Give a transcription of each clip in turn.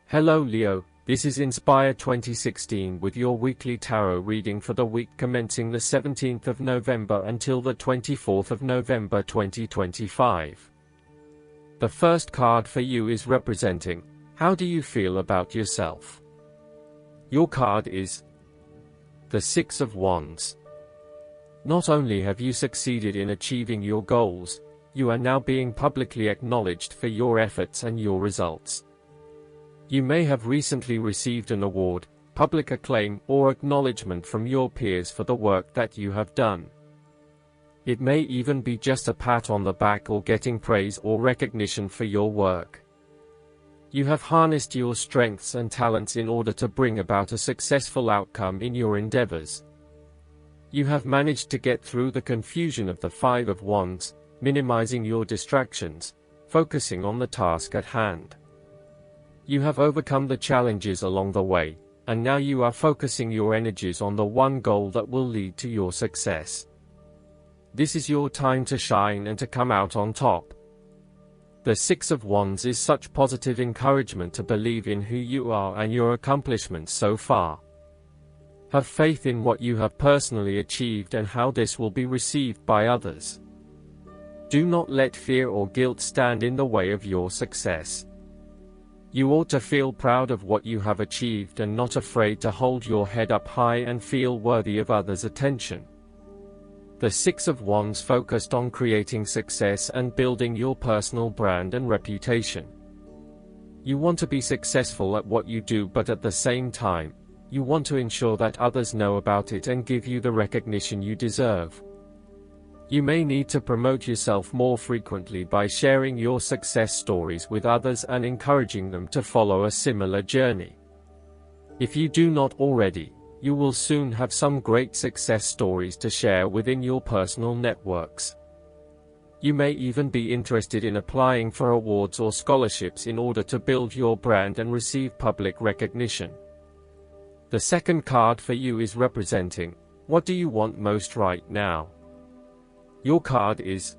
Hello Leo, this is Inspire 2016 with your weekly tarot reading for the week commencing the 17th of November until the 24th of November 2025. The first card for you is representing, how do you feel about yourself? Your card is the Six of Wands. Not only have you succeeded in achieving your goals, you are now being publicly acknowledged for your efforts and your results. You may have recently received an award, public acclaim, or acknowledgement from your peers for the work that you have done. It may even be just a pat on the back or getting praise or recognition for your work. You have harnessed your strengths and talents in order to bring about a successful outcome in your endeavors. You have managed to get through the confusion of the Five of Wands, minimizing your distractions, focusing on the task at hand. You have overcome the challenges along the way, and now you are focusing your energies on the one goal that will lead to your success. This is your time to shine and to come out on top. The Six of Wands is such positive encouragement to believe in who you are and your accomplishments so far. Have faith in what you have personally achieved and how this will be received by others. Do not let fear or guilt stand in the way of your success. You ought to feel proud of what you have achieved and not afraid to hold your head up high and feel worthy of others' attention. The Six of Wands focused on creating success and building your personal brand and reputation. You want to be successful at what you do, but at the same time, you want to ensure that others know about it and give you the recognition you deserve. You may need to promote yourself more frequently by sharing your success stories with others and encouraging them to follow a similar journey. If you do not already, you will soon have some great success stories to share within your personal networks. You may even be interested in applying for awards or scholarships in order to build your brand and receive public recognition. The second card for you is representing, what do you want most right now? Your card is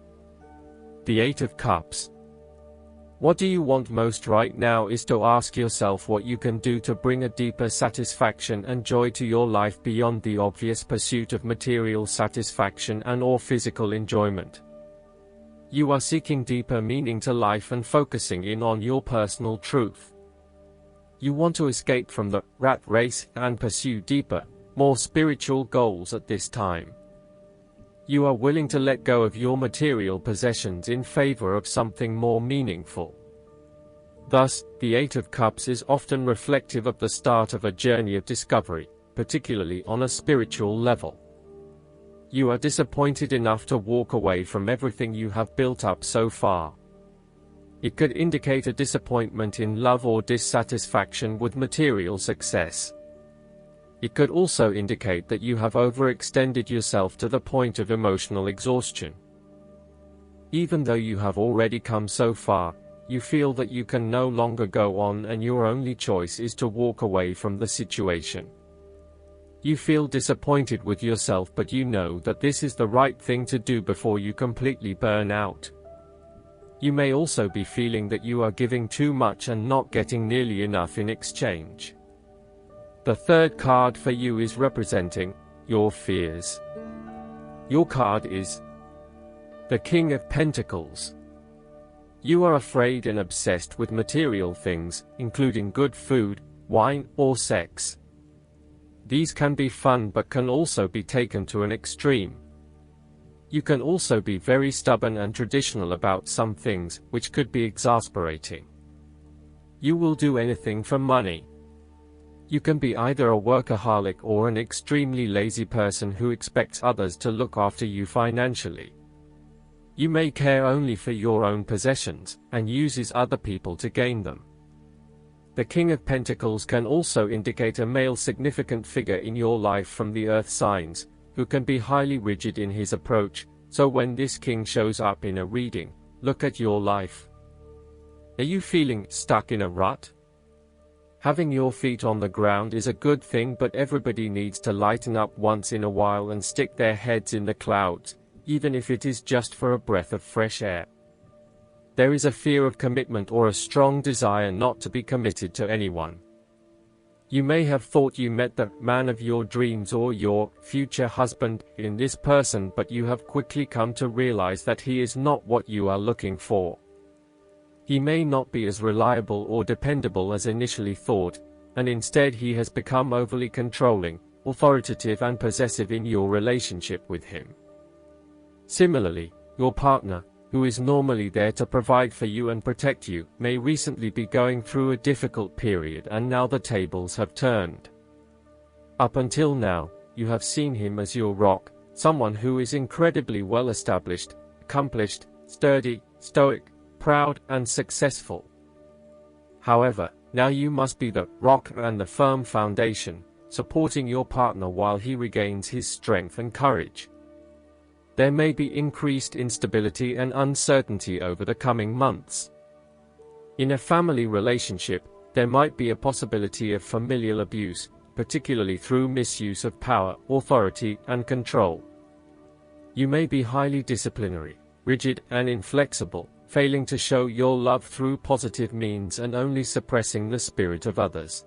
the Eight of Cups. What do you want most right now is to ask yourself what you can do to bring a deeper satisfaction and joy to your life beyond the obvious pursuit of material satisfaction and/or physical enjoyment. You are seeking deeper meaning to life and focusing in on your personal truth. You want to escape from the rat race and pursue deeper, more spiritual goals at this time. You are willing to let go of your material possessions in favor of something more meaningful. Thus, the Eight of Cups is often reflective of the start of a journey of discovery, particularly on a spiritual level. You are disappointed enough to walk away from everything you have built up so far. It could indicate a disappointment in love or dissatisfaction with material success. It could also indicate that you have overextended yourself to the point of emotional exhaustion. Even though you have already come so far, you feel that you can no longer go on and your only choice is to walk away from the situation. You feel disappointed with yourself, but you know that this is the right thing to do before you completely burn out. You may also be feeling that you are giving too much and not getting nearly enough in exchange. The third card for you is representing your fears. Your card is the King of Pentacles. You are afraid and obsessed with material things, including good food, wine, or sex. These can be fun but can also be taken to an extreme. You can also be very stubborn and traditional about some things, which could be exasperating. You will do anything for money. You can be either a workaholic or an extremely lazy person who expects others to look after you financially. You may care only for your own possessions, and uses other people to gain them. The King of Pentacles can also indicate a male significant figure in your life from the earth signs, who can be highly rigid in his approach, so when this king shows up in a reading, look at your life. Are you feeling stuck in a rut? Having your feet on the ground is a good thing, but everybody needs to lighten up once in a while and stick their heads in the clouds, even if it is just for a breath of fresh air. There is a fear of commitment or a strong desire not to be committed to anyone. You may have thought you met the man of your dreams or your future husband in this person, but you have quickly come to realize that he is not what you are looking for. He may not be as reliable or dependable as initially thought, and instead he has become overly controlling, authoritative and possessive in your relationship with him. Similarly, your partner, who is normally there to provide for you and protect you, may recently be going through a difficult period, and now the tables have turned. Up until now, you have seen him as your rock, someone who is incredibly well established, accomplished, sturdy, stoic, proud, and successful. However, now you must be the rock and the firm foundation, supporting your partner while he regains his strength and courage. There may be increased instability and uncertainty over the coming months. In a family relationship, there might be a possibility of familial abuse, particularly through misuse of power, authority, and control. You may be highly disciplinary, rigid, and inflexible, failing to show your love through positive means and only suppressing the spirit of others.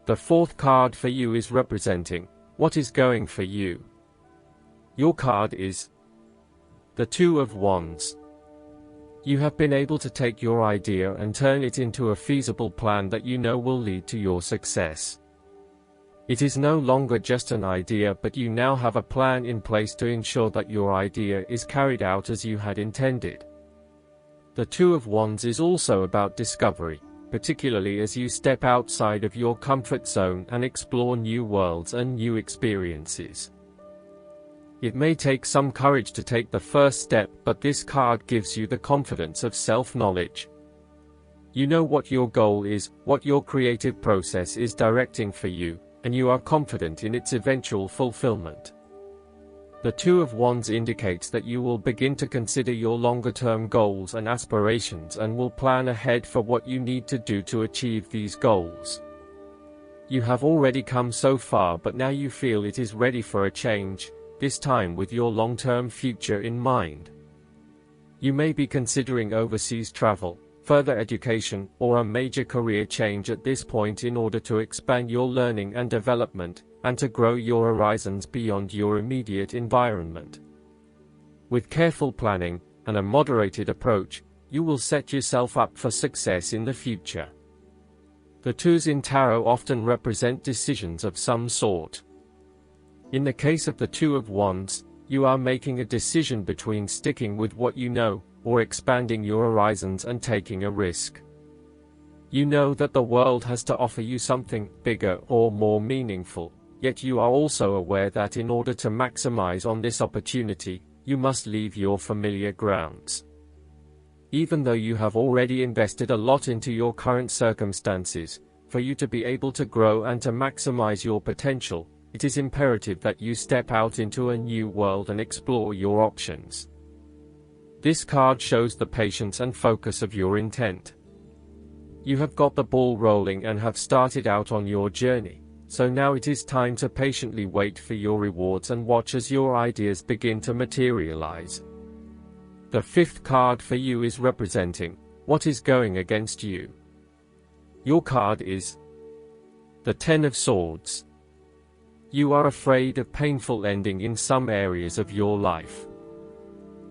The fourth card for you is representing what is going for you. Your card is the Two of Wands. You have been able to take your idea and turn it into a feasible plan that you know will lead to your success. It is no longer just an idea, but you now have a plan in place to ensure that your idea is carried out as you had intended. The Two of Wands is also about discovery, particularly as you step outside of your comfort zone and explore new worlds and new experiences. It may take some courage to take the first step, but this card gives you the confidence of self-knowledge. You know what your goal is, what your creative process is directing for you, and you are confident in its eventual fulfillment. The Two of Wands indicates that you will begin to consider your longer-term goals and aspirations and will plan ahead for what you need to do to achieve these goals. You have already come so far, but now you feel it is ready for a change, this time with your long-term future in mind. You may be considering overseas travel, further education, or a major career change at this point in order to expand your learning and development, and to grow your horizons beyond your immediate environment. With careful planning and a moderated approach, you will set yourself up for success in the future. The twos in tarot often represent decisions of some sort. In the case of the Two of Wands, you are making a decision between sticking with what you know, or expanding your horizons and taking a risk. You know that the world has to offer you something bigger or more meaningful, yet you are also aware that in order to maximize on this opportunity, you must leave your familiar grounds. Even though you have already invested a lot into your current circumstances, for you to be able to grow and to maximize your potential, it is imperative that you step out into a new world and explore your options. This card shows the patience and focus of your intent. You have got the ball rolling and have started out on your journey, so now it is time to patiently wait for your rewards and watch as your ideas begin to materialize. The fifth card for you is representing what is going against you. Your card is the Ten of Swords. You are afraid of painful ending in some areas of your life.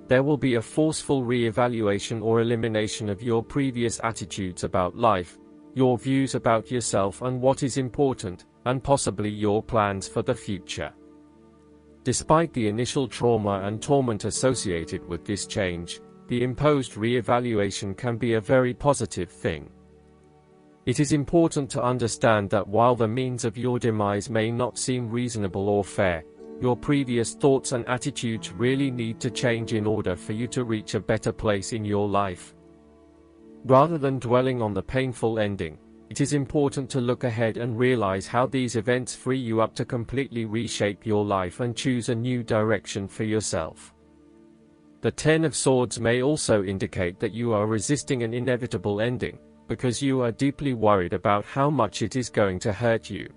There will be a forceful re-evaluation or elimination of your previous attitudes about life, your views about yourself and what is important, and possibly your plans for the future. Despite the initial trauma and torment associated with this change, the imposed re-evaluation can be a very positive thing. It is important to understand that while the means of your demise may not seem reasonable or fair, your previous thoughts and attitudes really need to change in order for you to reach a better place in your life. Rather than dwelling on the painful ending, it is important to look ahead and realize how these events free you up to completely reshape your life and choose a new direction for yourself. The Ten of Swords may also indicate that you are resisting an inevitable ending, because you are deeply worried about how much it is going to hurt you.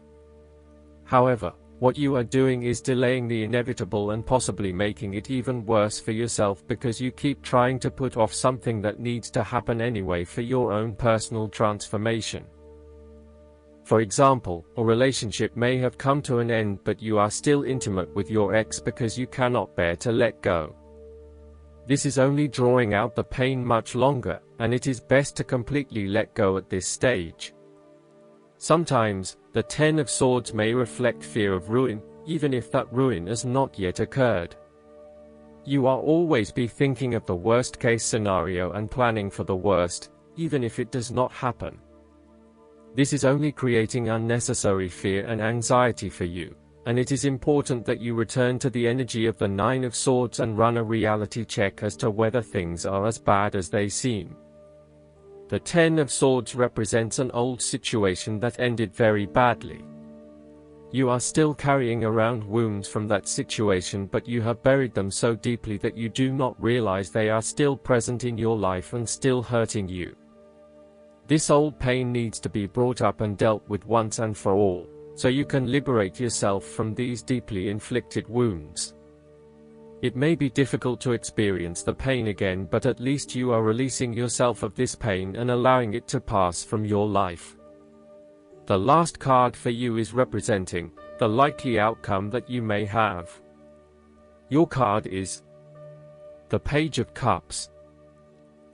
However, What you are doing is delaying the inevitable and possibly making it even worse for yourself because you keep trying to put off something that needs to happen anyway for your own personal transformation. For example, a relationship may have come to an end, but you are still intimate with your ex because you cannot bear to let go. This is only drawing out the pain much longer, and it is best to completely let go at this stage. Sometimes, the Ten of Swords may reflect fear of ruin, even if that ruin has not yet occurred. You are always be thinking of the worst-case scenario and planning for the worst, even if it does not happen. This is only creating unnecessary fear and anxiety for you, and it is important that you return to the energy of the Nine of Swords and run a reality check as to whether things are as bad as they seem. The Ten of Swords represents an old situation that ended very badly. You are still carrying around wounds from that situation, but you have buried them so deeply that you do not realize they are still present in your life and still hurting you. This old pain needs to be brought up and dealt with once and for all, so you can liberate yourself from these deeply inflicted wounds. It may be difficult to experience the pain again, but at least you are releasing yourself of this pain and allowing it to pass from your life. The last card for you is representing the likely outcome that you may have. Your card is the Page of Cups.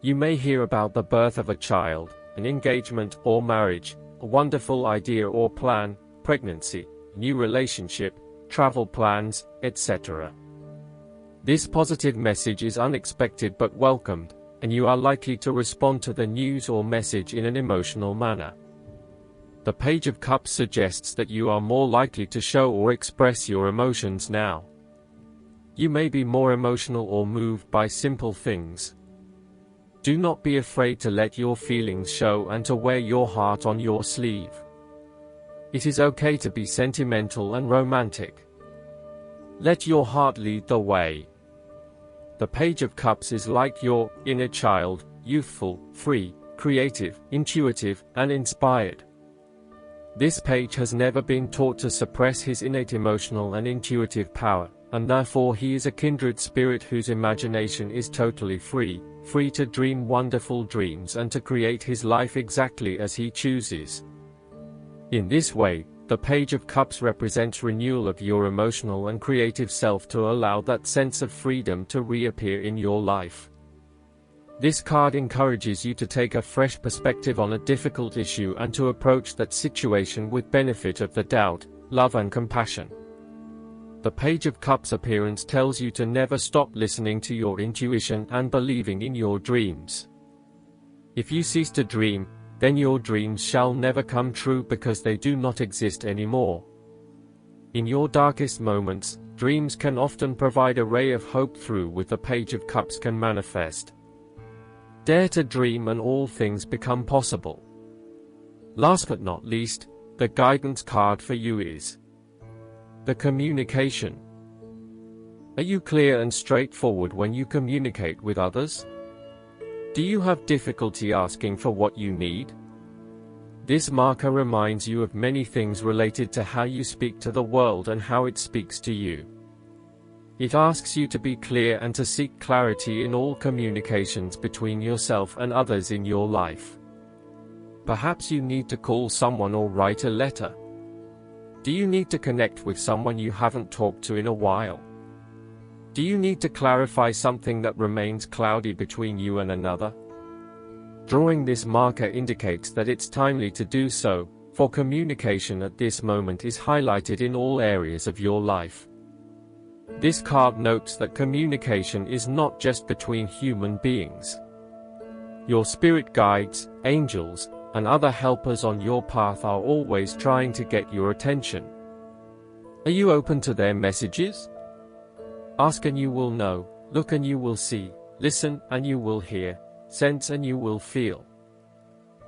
You may hear about the birth of a child, an engagement or marriage, a wonderful idea or plan, pregnancy, new relationship, travel plans, etc. This positive message is unexpected but welcomed, and you are likely to respond to the news or message in an emotional manner. The Page of Cups suggests that you are more likely to show or express your emotions now. You may be more emotional or moved by simple things. Do not be afraid to let your feelings show and to wear your heart on your sleeve. It is okay to be sentimental and romantic. Let your heart lead the way. The Page of Cups is like your inner child, youthful, free, creative, intuitive, and inspired. This page has never been taught to suppress his innate emotional and intuitive power, and therefore he is a kindred spirit whose imagination is totally free to dream wonderful dreams and to create his life exactly as he chooses. In this way, the Page of Cups represents renewal of your emotional and creative self to allow that sense of freedom to reappear in your life. This card encourages you to take a fresh perspective on a difficult issue and to approach that situation with benefit of the doubt, love and compassion. The Page of Cups appearance tells you to never stop listening to your intuition and believing in your dreams. If you cease to dream, then your dreams shall never come true because they do not exist anymore. In your darkest moments, dreams can often provide a ray of hope through which the Page of Cups can manifest. Dare to dream and all things become possible. Last but not least, the guidance card for you is the Communication. Are you clear and straightforward when you communicate with others? Do you have difficulty asking for what you need? This marker reminds you of many things related to how you speak to the world and how it speaks to you. It asks you to be clear and to seek clarity in all communications between yourself and others in your life. Perhaps you need to call someone or write a letter. Do you need to connect with someone you haven't talked to in a while? Do you need to clarify something that remains cloudy between you and another? Drawing this marker indicates that it's timely to do so, for communication at this moment is highlighted in all areas of your life. This card notes that communication is not just between human beings. Your spirit guides, angels, and other helpers on your path are always trying to get your attention. Are you open to their messages? Ask and you will know, look and you will see, listen and you will hear, sense and you will feel.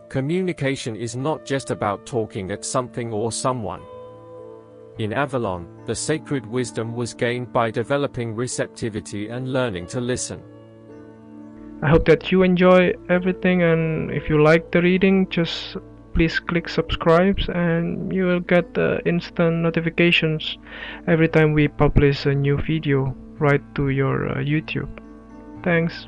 Communication is not just about talking at something or someone. In Avalon, the sacred wisdom was gained by developing receptivity and learning to listen. I hope that you enjoy everything, and if you like the reading, just please click subscribe and you will get instant notifications every time we publish a new video right to your YouTube. Thanks.